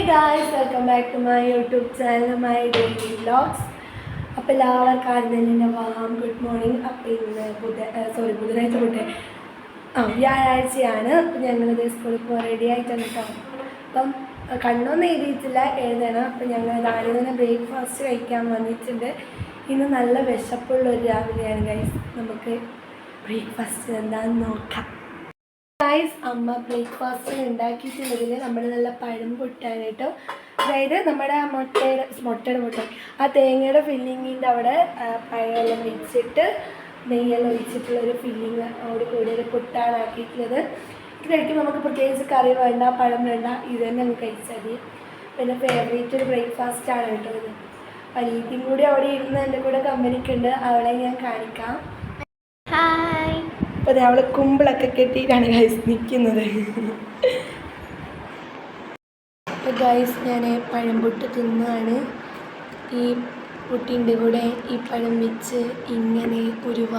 guys, welcome back to my YouTube channel, my daily vlogs. അപ്പോൾ എല്ലാവർക്കും ആദ്യം warm good morning. അപ്പോൾ ഇന്ന് ബുധനാഴ്ച വ്യാഴാഴ്ചയാണ്. അപ്പം ഞങ്ങളിത് സ്കൂളിൽ പോകാൻ റെഡി ആയിട്ടാണ് കേട്ടോ. അപ്പം കണ്ണൊന്നും എഴുതിയിട്ടില്ല, എഴുതണം. അപ്പം ഞങ്ങൾ രാവിലെ തന്നെ ബ്രേക്ക്ഫാസ്റ്റ് കഴിക്കാൻ വന്നിട്ടുണ്ട്. ഇന്ന് നല്ല വിശപ്പുള്ളൊരു രാവിലെയാണ് ഗൈസ്. നമുക്ക് ബ്രേക്ക്ഫാസ്റ്റ് എന്താണെന്ന് നോക്കാം. ഗൈസ്, അമ്മ ബ്രേക്ക്ഫാസ്റ്റ് ഉണ്ടാക്കിയിട്ടുള്ളതിൽ നമ്മൾ നല്ല പഴം പൊട്ടാണ് കേട്ടോ. അതായത് നമ്മുടെ മുട്ടയുടെ ആ തേങ്ങയുടെ ഫില്ലിങ്ങിൻ്റെ അവിടെ പഴമെല്ലാം വെച്ചിട്ട് നെയ്യെല്ലാം ഒഴിച്ചിട്ടുള്ളൊരു ഫില്ലിങ്ങോട് കൂടി ഒരു പുട്ടാണ് ആക്കിയിട്ടുള്ളത്. ഇത് കഴിക്കുമ്പോൾ നമുക്ക് പ്രത്യേകിച്ച് കറി വേണ്ട, പഴം വേണ്ട, ഇത് തന്നെ നമുക്ക് കഴിച്ചാൽ മതി. പിന്നെ ഫേവറേറ്റ് ഒരു ബ്രേക്ക്ഫാസ്റ്റാണ് കേട്ടോ ഇത്. അനീതിയും കൂടി അവിടെ ഇരുന്ന് എൻ്റെ കൂടെ കമ്പനിക്കുണ്ട്, അവളെ ഞാൻ കാണിക്കാം. ഹായ്. അപ്പോൾ അവൾ കുമ്പിളൊക്കെ കെട്ടിയിട്ടാണ് ഗൈസ് നിൽക്കുന്നത്. അപ്പോൾ ഗൈസ്, ഞാൻ പഴംപൊട്ട് തിന്നാണ്. ഈ പുട്ടിൻ്റെ കൂടെ ഈ പഴം വെച്ച് ഇങ്ങനെ ഉരുവ.